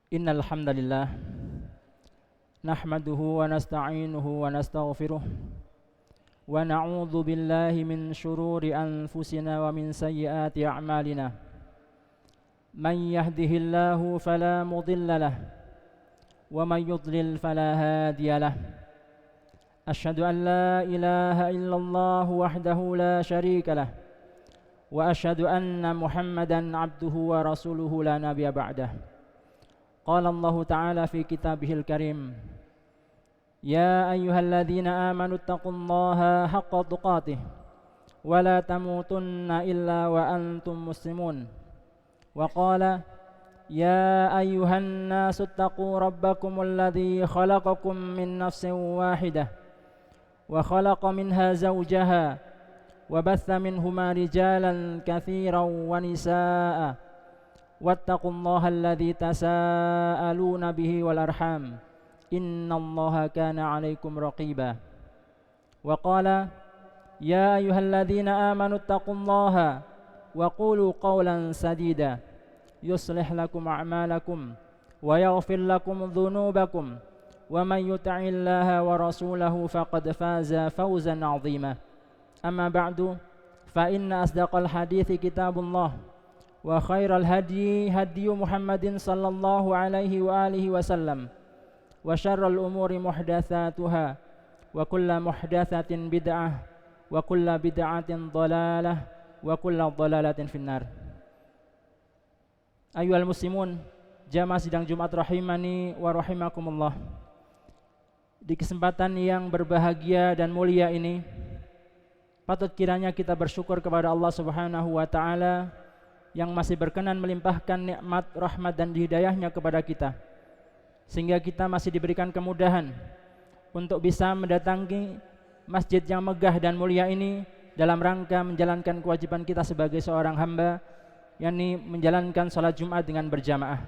Innal hamdalillah nahmaduhu wa nasta'inuhu wa nastaghfiruh wa na'udzu billahi min shururi anfusina wa min sayyiati a'malina. Man yahdihillahu fala mudilla lahu wa man yudlil fala hadiya lahu. Asyhadu an la ilaha illallah wahdahu la syarika lahu wa asyhadu anna Muhammadan abduhu wa rasuluhu la nabiyya ba'dah. Qala Allah Ta'ala fi kitabihil karim, Ya ayyuhalladzina amanu taqullaha haqqa tuqatih wa la tamutunna illa wa antum muslimun. Wa qala Ya ayyuhan nasu taqu rabbakumul ladzi khalaqakum min nafsin wahidah wa khalaqa minha zawjaha wa batha minhuma rijalan katsiran wa nisaa'a wattaqullaha alladzi tasaaluna bihi wal arham innallaha kana 'alaikum raqiba. Wa qala ya ayyuhalladzina amanu taqullaha wa qulu qawlan sadida yuslih lakum a'malakum wa yaghfir lakum dhunubakum wa man yuti'illaha wa rasulahu faqad faza fawzan 'azima. Amma ba'du fa inna asdaqal hadithi kitabullah wa khairal hadi hadiyu Muhammadin sallallahu alaihi wa alihi wasallam wa syarrul umuri muhdatsatuha wa kullu muhdatsatin bid'ah wa kullu bid'atin dhalalah wa kullu dhalalatin finnar. Ayyuhal muslimun, jamaah sidang Jumat rahimani wa rahimakumullah. Di kesempatan yang berbahagia dan mulia ini, patut kiranya kita bersyukur kepada Allah Subhanahu wa taala yang masih berkenan melimpahkan nikmat, rahmat dan hidayahnya kepada kita, sehingga kita masih diberikan kemudahan untuk bisa mendatangi masjid yang megah dan mulia ini dalam rangka menjalankan kewajiban kita sebagai seorang hamba, yakni menjalankan salat Jumat dengan berjamaah.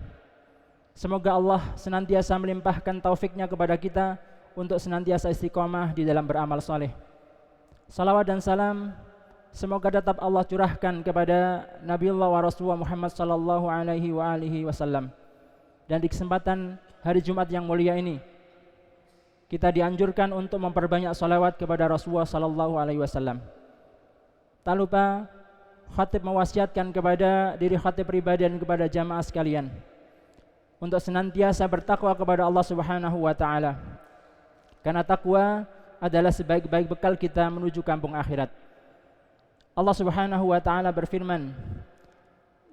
Semoga Allah senantiasa melimpahkan taufiknya kepada kita untuk senantiasa istiqomah di dalam beramal saleh. Salawat dan salam semoga tetap Allah curahkan kepada Nabiullah wa Rasulullah Muhammad sallallahu alaihi wa alihi wasallam. Dan di kesempatan hari Jumat yang mulia ini, kita dianjurkan untuk memperbanyak salawat kepada Rasulullah sallallahu alaihi wasallam. Tak lupa khatib mewasiatkan kepada diri khatib pribadi dan kepada jamaah sekalian untuk senantiasa bertakwa kepada Allah Subhanahu wa taala. Karena takwa adalah sebaik-baik bekal kita menuju kampung akhirat. Allah Subhanahu wa taala berfirman,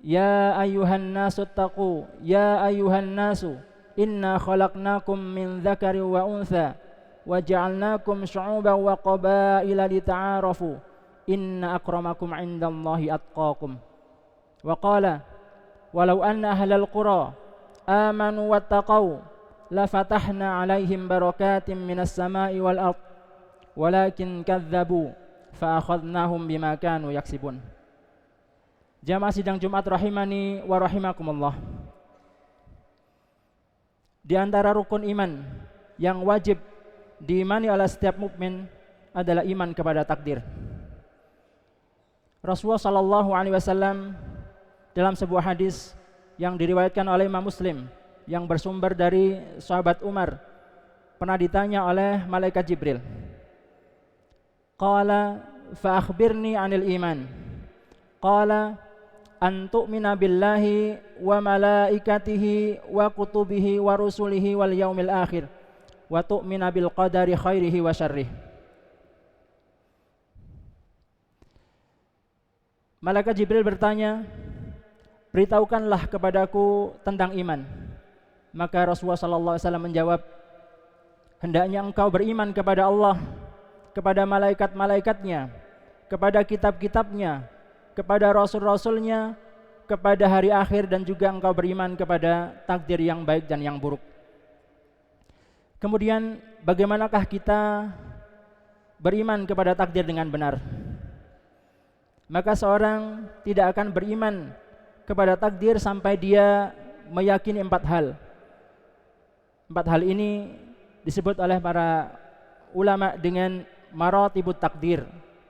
Ya ayyuhan nasu taqu, ya ayyuhan nasu, inna khalaqnakum min dzakari wa untha wa ja'alnakum syu'uban wa qabaila lita'arafu, inna akramakum 'indallahi atqakum. Wa qala, walau anna ahlal qura amanu wattaqau la fatahna 'alaihim barakatim minas sama'i wal ardh walakin kadzdzabu fa'akhadnahum bima kanu yaksibun. Jamaah sidang Jumat rahimani wa rahimakumullah. Di antara rukun iman yang wajib diimani oleh setiap mukmin adalah iman kepada takdir. Rasulullah sallallahu alaihi wasallam dalam sebuah hadis yang diriwayatkan oleh Imam Muslim yang bersumber dari sahabat Umar, pernah ditanya oleh malaikat Jibril, Qala fa akhbirni 'anil iman. Qala an tu'mina billahi wa malaikatihi wa kutubihi wa rusulihi wal yaumil akhir wa tu'mina bil qadari khairihi wa syarrihi. Malaikat Jibril bertanya, beritahukanlah kepadaku tentang iman. Maka Rasulullah sallallahu alaihi wasallam menjawab, hendaknya engkau beriman kepada Allah, kepada malaikat-malaikatnya, kepada kitab-kitabnya, kepada rasul-rasulnya, kepada hari akhir, dan juga engkau beriman kepada takdir yang baik dan yang buruk. Kemudian bagaimanakah kita beriman kepada takdir dengan benar? Maka seorang tidak akan beriman kepada takdir sampai dia meyakini 4 hal. 4 hal ini disebut oleh para ulama dengan maratibut takdir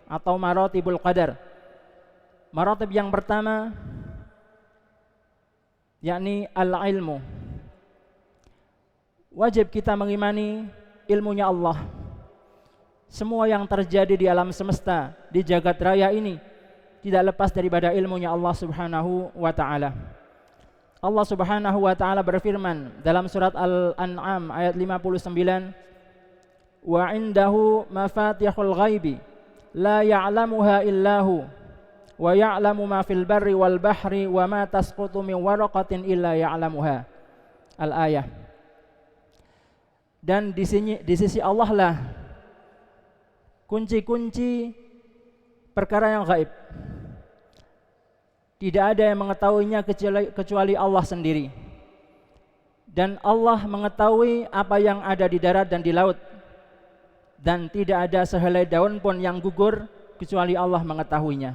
atau maratibul qadar. Maratib yang pertama yakni al-ilmu, Wajib kita mengimani ilmunya Allah. Semua yang terjadi di alam semesta, di jagat raya ini tidak lepas daripada ilmunya Allah Subhanahu wa taala. Allah Subhanahu wa taala berfirman dalam surat Al-An'am ayat 59, "Wa 'indahu mafatihul ghaibi la ya'lamuha illahu wa ya'lamu ma fil barri wal bahri wa ma tasqutu min waraqatin illa ya'lamuha." Al-ayah. Dan di sisi Allah lah kunci-kunci perkara yang gaib. Tidak ada yang mengetahuinya kecuali Allah sendiri. Dan Allah mengetahui apa yang ada di darat dan di laut. Dan tidak ada sehelai daun pun yang gugur kecuali Allah mengetahuinya.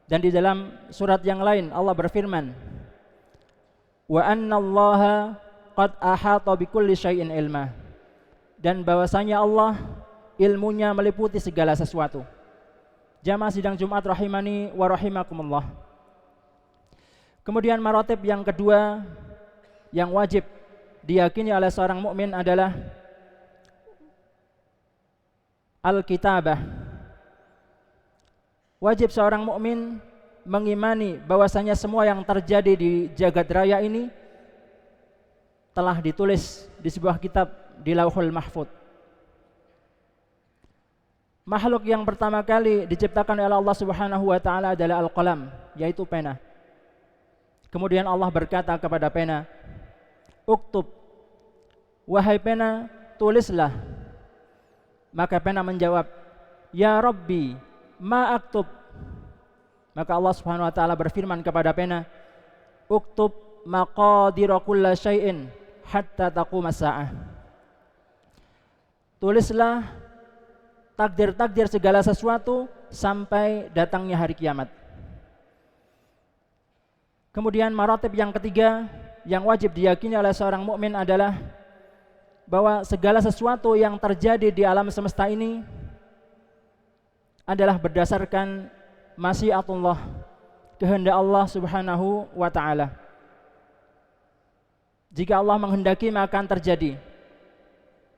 Dan di dalam surat yang lain Allah berfirman, "Wa anna Allaha qad ahata bikulli syai'in ilma." Dan bahwasanya Allah ilmunya meliputi segala sesuatu. Jamaah sidang Jumat rahimani wa rahimakumullah. Kemudian maratib yang kedua yang wajib diyakini oleh seorang mukmin adalah al-kitabah. Wajib seorang mukmin mengimani bahwasanya semua yang terjadi di jagat raya ini telah ditulis di sebuah kitab di Lauhul Mahfuz. Makhluk yang pertama kali diciptakan oleh Allah Subhanahu wa taala adalah al-qalam, yaitu pena. Kemudian Allah berkata kepada pena, "Uktub, wahai pena, tulislah." Maka pena menjawab, "Ya Rabbi, ma aktub." Maka Allah Subhanahu wa taala berfirman kepada pena, "Uktub maqadira kulli syai'in hatta taqumas saah." Tulislah takdir-takdir segala sesuatu sampai datangnya hari kiamat. Kemudian maratib yang ketiga yang wajib diyakini oleh seorang mukmin adalah bahwa segala sesuatu yang terjadi di alam semesta ini adalah berdasarkan masyiatullah, kehendak Allah Subhanahu wa taala. Jika Allah menghendaki maka akan terjadi.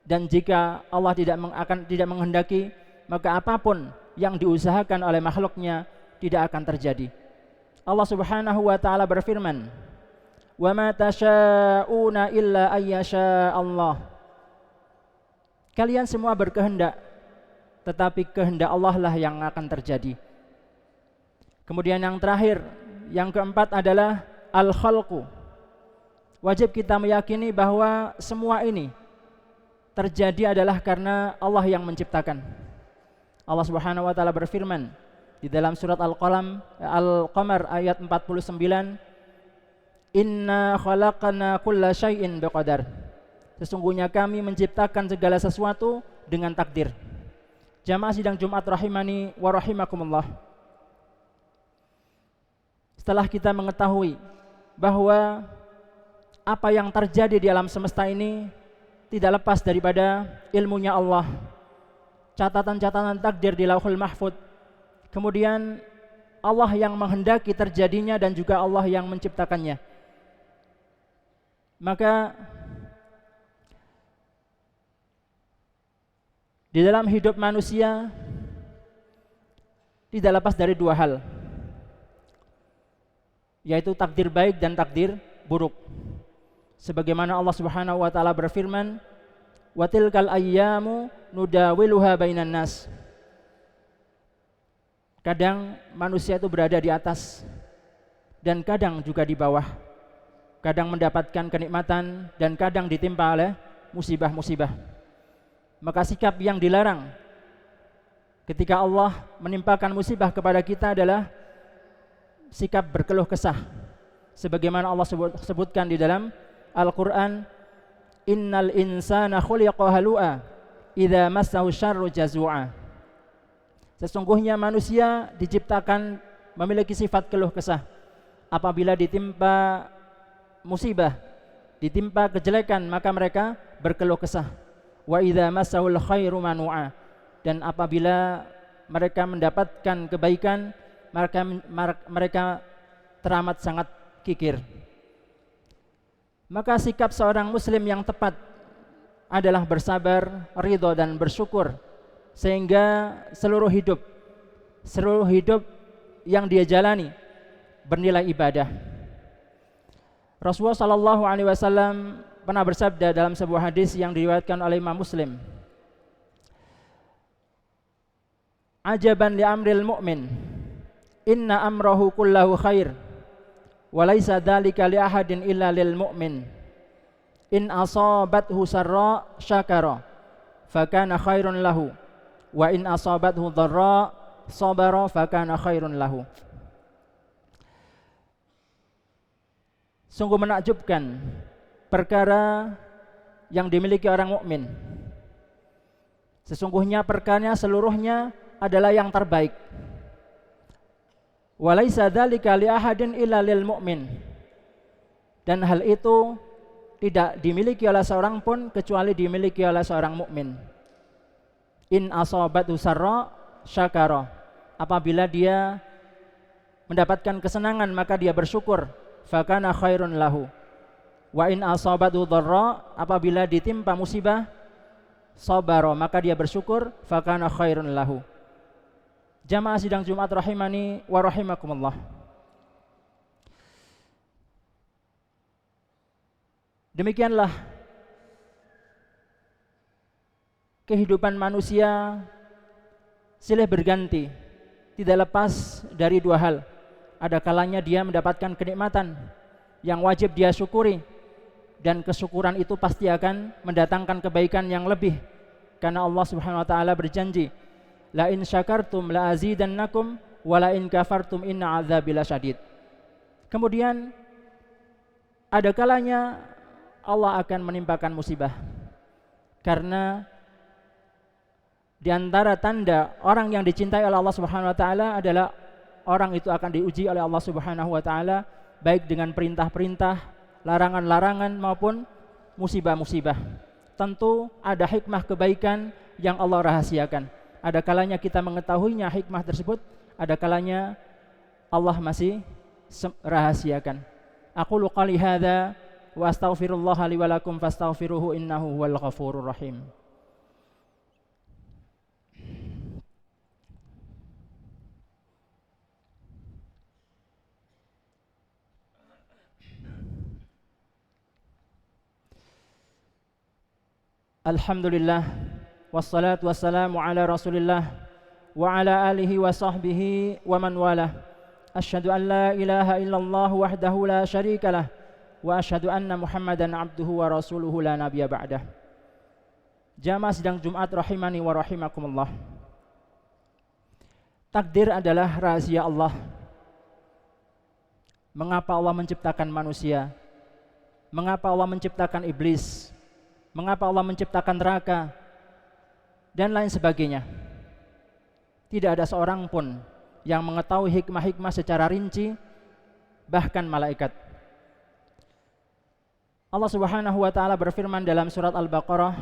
Dan jika Allah tidak menghendaki, maka apapun yang diusahakan oleh makhluknya tidak akan terjadi. Allah Subhanahu wa taala berfirman, "Wa ma tasyauna illa ayyasha Allah." Kalian semua berkehendak, tetapi kehendak Allah lah yang akan terjadi. Kemudian yang terakhir, yang keempat adalah al-khalqu. Wajib kita meyakini bahwa semua ini terjadi adalah karena Allah yang menciptakan. Allah Subhanahu wa taala berfirman di dalam surat Al-Qamar ayat 49, "Inna khalaqna kulla syai'in biqadar." Sesungguhnya kami menciptakan segala sesuatu dengan takdir. Jamaah sidang Jumat rahimani wa rahimakumullah. Setelah kita mengetahui bahwa apa yang terjadi di alam semesta ini tidak lepas daripada ilmunya Allah, catatan-catatan takdir di Lauhul Mahfuz, kemudian Allah yang menghendaki terjadinya dan juga Allah yang menciptakannya, maka di dalam hidup manusia tidak lepas dari dua hal, yaitu takdir baik dan takdir buruk. Sebagaimana Allah Subhanahu wa taala berfirman, "Wa tilkal ayyamu nudawiluha bainan nas." Kadang manusia itu berada di atas dan kadang juga di bawah. Kadang mendapatkan kenikmatan dan kadang ditimpa oleh musibah-musibah. Maka sikap yang dilarang ketika Allah menimpakan musibah kepada kita adalah sikap berkeluh kesah. Sebagaimana Allah sebutkan di dalam Al-Quran, "Innal insana khuliqa halu'a idza massahu syarru jazua." Sesungguhnya manusia diciptakan memiliki sifat keluh kesah. Apabila ditimpa musibah, ditimpa kejelekan, maka mereka berkeluh kesah. Wa idza massahul khairu manu'a. Dan apabila mereka mendapatkan kebaikan, mereka teramat sangat kikir. Maka sikap seorang muslim yang tepat adalah bersabar, ridho dan bersyukur, sehingga seluruh hidup yang dia jalani bernilai ibadah. Rasulullah sallallahu alaihi wasallam pernah bersabda dalam sebuah hadis yang diriwayatkan oleh Imam Muslim, "Ajaban li amril mu'min, inna amrahu kullahu khair, wa laisa dzalika li ahadin illa lil mu'min. In asabathu sarra syakara, fakana khairun lahu, wa in asabathu dharra sabara, fakana khairun lahu." Sungguh menakjubkan perkara yang dimiliki orang mukmin. Sesungguhnya perkaranya seluruhnya adalah yang terbaik. Walaisa dzalika li ahadin illa lil mu'min. Dan hal itu tidak dimiliki oleh seorang pun kecuali dimiliki oleh seorang mukmin. In asabatu sarra syakara. Apabila dia mendapatkan kesenangan maka dia bersyukur, fakana khairun lahu. Wa in asabatu dharra, apabila ditimpa musibah, sabara, maka dia bersyukur, fakana khairun lahu. Jamaah sidang Jumat rahimani wa rahimakumullah. Demikianlah kehidupan manusia silih berganti, tidak lepas dari dua hal. Ada kalanya dia mendapatkan kenikmatan yang wajib dia syukuri, dan kesyukuran itu pasti akan mendatangkan kebaikan yang lebih, karena Allah Subhanahu wa taala berjanji, la in syakartum la azidannakum wa la in kafartum inna adzabi lasyadid. Kemudian ada kalanya Allah akan menimpakan musibah, karena di antara tanda orang yang dicintai oleh Allah Subhanahu wa taala adalah orang itu akan diuji oleh Allah Subhanahu wa taala, baik dengan perintah-perintah, larangan-larangan maupun musibah-musibah. Tentu ada hikmah kebaikan yang Allah rahasiakan. Ada kalanya kita mengetahuinya hikmah tersebut, ada kalanya Allah masih rahasiakan. Aqulu qali hadza wa astaghfirullah li wa lakum fastaghfiruhu innahu huwal ghafurur rahim. Alhamdulillah, wassalatu wassalamu ala rasulillah wa ala alihi wa sahbihi wa man walah. Asyhadu an la ilaha illallah wahdahu la syarikalah, wa asyhadu anna muhammadan abduhu wa rasuluhu la nabiyya ba'dah. Jamaah sidang Jumat rahimani wa rahimakumullah. Takdir adalah rahasia Allah. Mengapa Allah menciptakan manusia? Mengapa Allah menciptakan iblis? Mengapa Allah menciptakan neraka dan lain sebagainya? Tidak ada seorang pun yang mengetahui hikmah-hikmah secara rinci, bahkan malaikat. Allah Subhanahu wa taala berfirman dalam surat Al-Baqarah,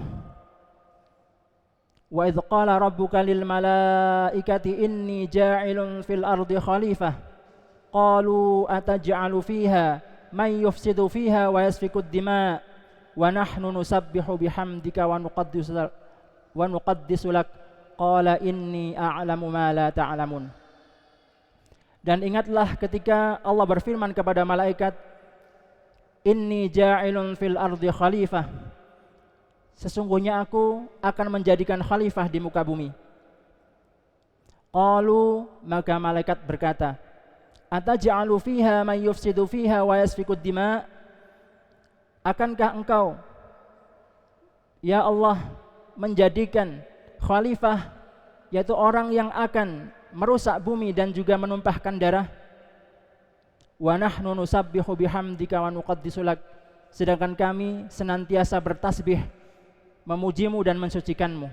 wa idz qala rabbuka lil malaikati inni ja'ilun fil ardi khalifah qalu ataj'alu fiha may yufsidu fiha wa yasfikud dima' wa nahnu nusabbihu bihamdika wa nuqaddisu lak qala inni a'lamu ma la ta'lamun. Dan ingatlah ketika Allah berfirman kepada malaikat, inni ja'ilun fil ardi khalifah, sesungguhnya aku akan menjadikan khalifah di muka bumi. Qalu, maka malaikat berkata, ataj'alu fiha may yufsidu fiha wa yasfikud dima', akankah engkau ya Allah menjadikan khalifah, yaitu orang yang akan merusak bumi dan juga menumpahkan darah? Wa nahnu nusabbihu bihamdika wa nuqaddisu lak, sedangkan kami senantiasa bertasbih, memujimu dan mensucikanmu.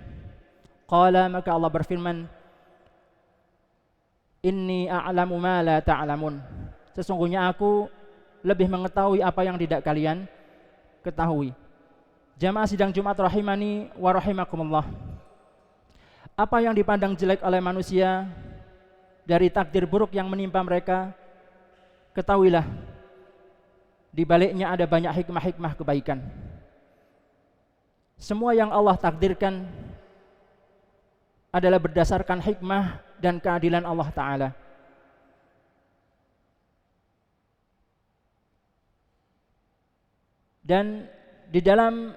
Qala, maka Allah berfirman, inni a'lamu ma la ta'lamun, sesungguhnya aku lebih mengetahui apa yang tidak kalian ketahui. Jamaah sidang Jumat rahimani wa rahimakumullah. Apa yang dipandang jelek oleh manusia dari takdir buruk yang menimpa mereka, ketahuilah di baliknya ada banyak hikmah-hikmah kebaikan. semua yang Allah takdirkan adalah berdasarkan hikmah dan keadilan Allah Ta'ala. Dan di dalam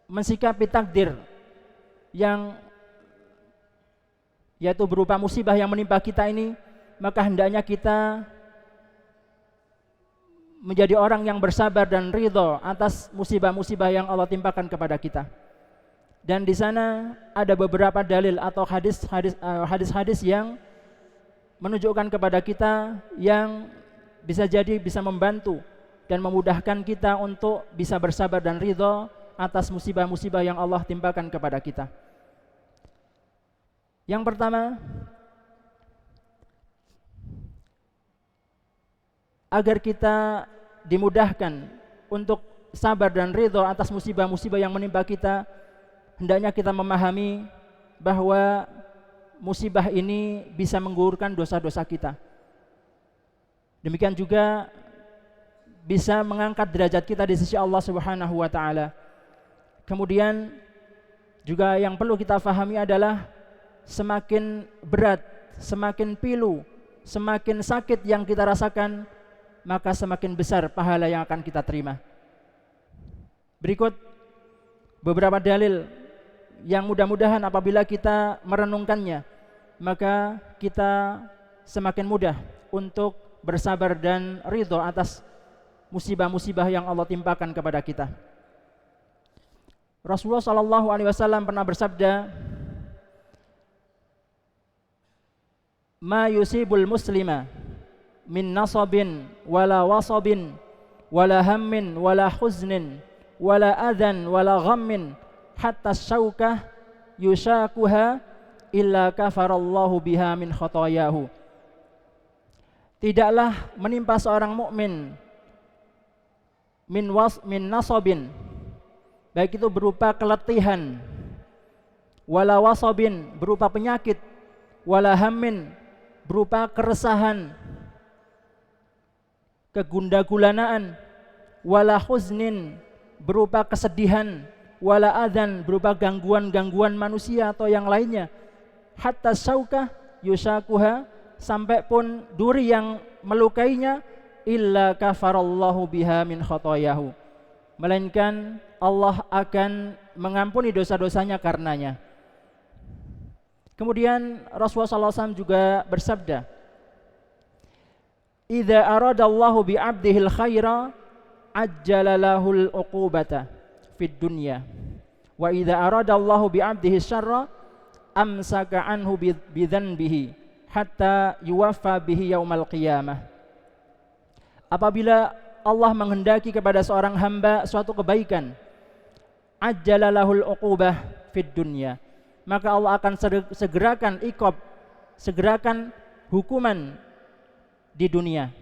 mensikapi takdir yang yaitu berupa musibah yang menimpa kita ini, maka hendaknya kita menjadi orang yang bersabar dan ridho atas musibah-musibah yang Allah timpakan kepada kita. Dan di sana ada beberapa dalil atau hadis-hadis yang menunjukkan kepada kita yang bisa jadi bisa membantu dan memudahkan kita untuk bisa bersabar dan ridho atas musibah-musibah yang Allah timpakan kepada kita. Yang pertama, agar kita dimudahkan untuk sabar dan ridho atas musibah-musibah yang menimpa kita, hendaknya kita memahami bahwa musibah ini bisa menggugurkan dosa-dosa kita. Demikian juga bisa mengangkat derajat kita di sisi Allah Subhanahu wa taala. Kemudian juga yang perlu kita fahami adalah semakin berat, semakin pilu, semakin sakit yang kita rasakan, maka semakin besar pahala yang akan kita terima. Berikut beberapa dalil yang mudah-mudahan apabila kita merenungkannya, maka kita semakin mudah untuk bersabar dan ridho atas musibah-musibah yang Allah timpakan kepada kita. Rasulullah SAW pernah bersabda, "Ma yusibul muslima min nasabin wala wasabin wala hammin wala huznin wala adhan wala ghammin hatta syaukah yushakuha illa kafarallahu biha min khotoyahu." Tidaklah menimpa seorang mukmin min nasabin, baik itu berupa keletihan, wala wasabin berupa penyakit, wala hammin berupa keresahan, kegundagulanaan, wala huznin berupa kesedihan, wala adzan berupa gangguan-gangguan manusia atau yang lainnya, hatta syaukah yusakuha, sampai pun duri yang melukainya, illa kafarallahu biha min khotoyahu, melainkan Allah akan mengampuni dosa-dosanya karenanya. Kemudian Rasulullah SAW juga bersabda, "Idza aradallahu bi 'abdihil khaira ajjala lahul uqubata fid dunya wa idza aradallahu bi 'abdihi syarra amsaka anhu bi dzanbihi hatta yuwaffa bihi yaumal qiyamah." Apabila Allah menghendaki kepada seorang hamba suatu kebaikan, ajjala lahul uqubah fid dunya, maka Allah akan segerakan iqab, segerakan hukuman di dunia.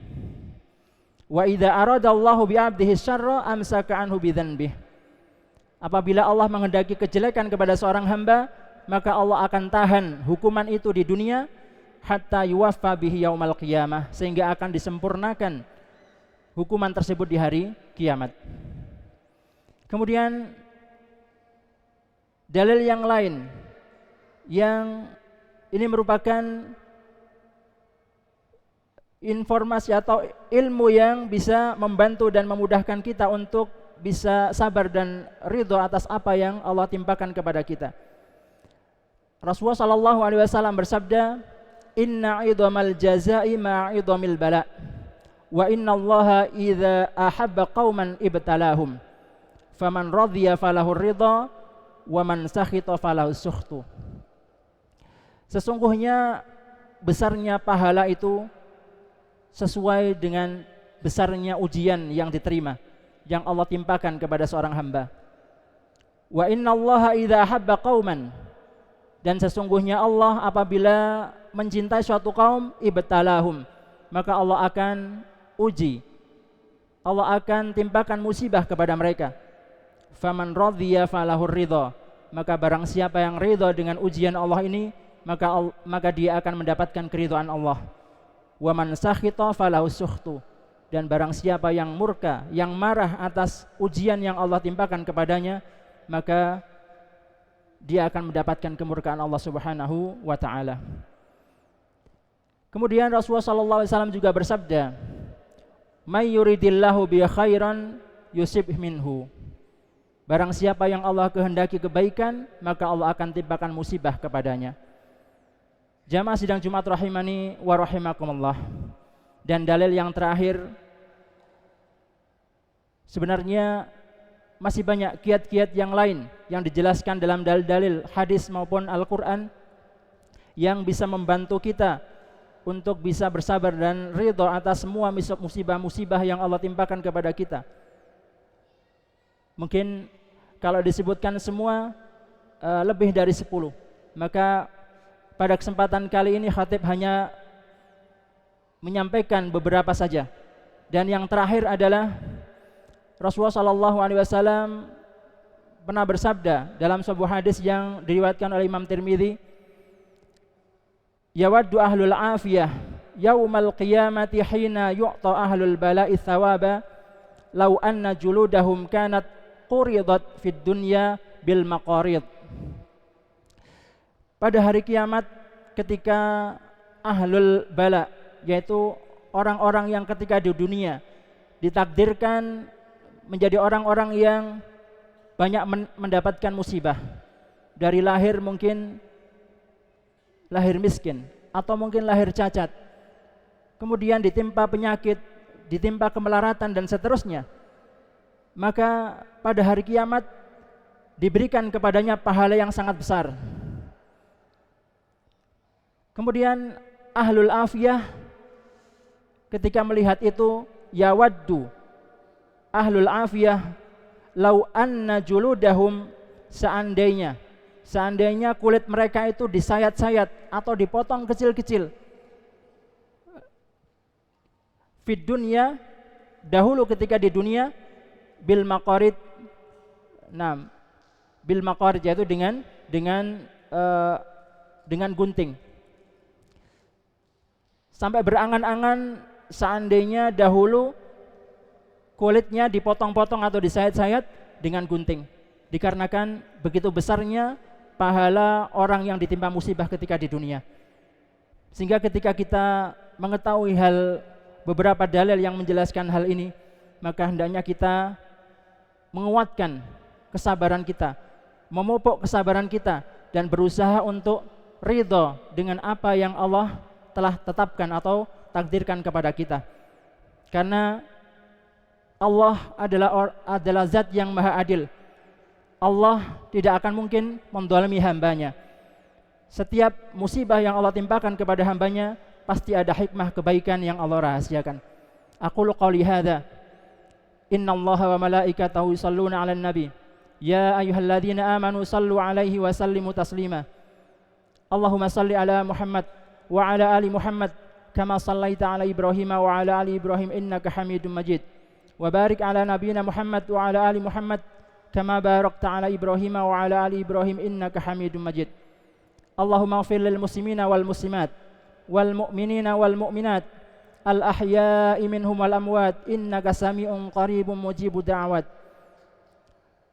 Wa idza aradallahu bi 'abdihi syarra amsaka anhu bi dzanbihi. Apabila Allah menghendaki kejelekan kepada seorang hamba, maka Allah akan tahan hukuman itu di dunia hatta yuwaffa bihi yaumal qiyamah, sehingga akan disempurnakan hukuman tersebut di hari kiamat. Kemudian dalil yang lain yang ini merupakan informasi atau ilmu yang bisa membantu dan memudahkan kita untuk bisa sabar dan ridho atas apa yang Allah timpakan kepada kita. Rasulullah SAW bersabda, "Inna 'idhamal jazaa'i ma'a 'idhamil bala'. Wa inna Allaha idza ahabba qauman ibtalahum. Faman radhiya falahu ridha wa man sakhita falahu sukhtu." Sesungguhnya besarnya pahala itu sesuai dengan besarnya ujian yang diterima, yang Allah timpakan kepada seorang hamba. Wa inna Allaha idza ahabba qauman, dan sesungguhnya Allah apabila mencintai suatu kaum, ibtalahum, maka Allah akan uji, Allah akan timpakan musibah kepada mereka. Faman radhiya falahur ridha, maka barang siapa yang ridha dengan ujian Allah ini, maka dia akan mendapatkan keridhaan Allah. Wa man sakhita falahu sukhtu, dan barang siapa yang murka, yang marah atas ujian yang Allah timpakan kepadanya, maka dia akan mendapatkan kemurkaan Allah Subhanahu wa taala. Kemudian Rasulullah sallallahu alaihi wasallam juga bersabda, "May yuridillahu bi khairan yusib minhu." Barang siapa yang Allah kehendaki kebaikan, maka Allah akan timpakan musibah kepadanya. Jamaah sidang Jumat rahimani wa rahimakumullah. Dan dalil yang terakhir, sebenarnya masih banyak kiat-kiat yang lain yang dijelaskan dalam dalil-dalil hadis maupun Al-Quran yang bisa membantu kita untuk bisa bersabar dan ridha atas semua musibah-musibah yang Allah timpakan kepada kita. Mungkin kalau disebutkan semua lebih dari 10. Maka pada kesempatan kali ini khatib hanya menyampaikan beberapa saja. Dan yang terakhir adalah Rasulullah SAW pernah bersabda dalam sebuah hadis yang diriwayatkan oleh Imam Tirmidzi, "Yawaddu ahlul afiyah yaumal qiyamati hina yu'ta ahlul bala'i thawaba law anna juludahum kanat quridat fid dunya bil maqarid." Pada hari kiamat ketika ahlul bala, yaitu orang-orang yang ketika di dunia ditakdirkan menjadi orang-orang yang banyak mendapatkan musibah. Dari lahir mungkin lahir miskin atau mungkin lahir cacat. Kemudian ditimpa penyakit, ditimpa kemelaratan dan seterusnya. Maka pada hari kiamat diberikan kepadanya pahala yang sangat besar. Kemudian ahlul afiyah ketika melihat itu, yawaddu ahlul afiyah lau anna juludahum, seandainya kulit mereka itu disayat-sayat atau dipotong kecil-kecil. Fid dunya, dahulu ketika di dunia, bil maqarid. Nah, bil maqarid yaitu dengan gunting. Sampai berangan-angan seandainya dahulu kulitnya dipotong-potong atau disayat-sayat dengan gunting. Dikarenakan begitu besarnya pahala orang yang ditimpa musibah ketika di dunia. Sehingga ketika kita mengetahui beberapa dalil yang menjelaskan hal ini, maka hendaknya kita menguatkan kesabaran kita, memupuk kesabaran kita, dan berusaha untuk ridha dengan apa yang Allah telah tetapkan atau takdirkan kepada kita. Karena Allah adalah zat yang maha adil. Allah tidak akan mungkin menzalimi hambanya. Setiap musibah yang Allah timpakan kepada hambanya pasti ada hikmah kebaikan yang Allah rahasiakan. Aqulu qouli hadza, innallaha wa malaikatahu yusholluna 'alan nabi, ya ayyuhalladzina amanu shallu 'alaihi wa sallimu taslima. Allahumma shalli 'ala Muhammad wa 'ala ali Muhammad kama shallaita 'ala Ibrahim wa 'ala ali Ibrahim innaka Hamidum Majid. Wa barik 'ala nabiyyina Muhammad wa 'ala ali Muhammad kama barakta 'ala Ibrahim wa 'ala ali Ibrahim innaka Hamidum Majid. Allahumma ighfir lil muslimina wal muslimat wal mu'minina wal mu'minat al ahya'i minhum wal amwat innaka sami'un qaribun mujibud da'awat.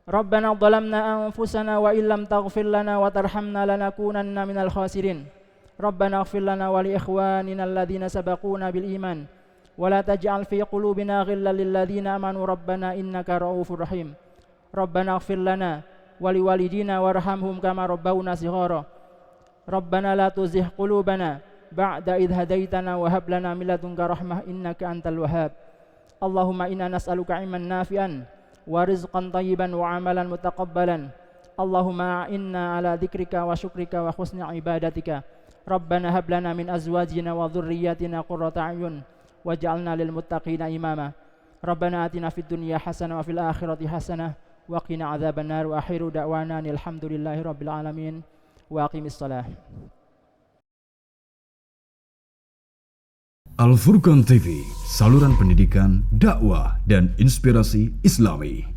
Rabbana dhalamna anfusana wa illam taghfir lana wa tarhamna lanakunanna minal khasirin. Rabbana ighfir lana wa li ikhwanina alladhina sabaquna bil iman wa la taj'al fi qulubina ghillan lil ladzina amanu rabbana innaka ra'ufur rahim. Rabbana ighfir lana wa li walidina warhamhum kama rabbawna shighara. Rabbana la tuzigh qulubana ba'da idh hadaitana wa hab lana min ladunka rahmah innaka antal wahhab. Allahumma inna nas'aluka ilman nafi'an wa rizqan thayyiban wa amalan mutaqabbalan. Allahumma inna ala dzikrika wa syukrika wa husni ibadatika. Rabbana hab lana min azwajina wa dhurriyyatina qurrata a'yun waj'alna lil muttaqina imama. Rabbana atina fid dunya hasanah wa fil akhirati hasanah wa qina adzabannar. Wa akhiru da'wana alhamdulillahi rabbil alamin wa aqimis shalah. Al Furqan TV, saluran pendidikan, dakwah dan inspirasi Islami.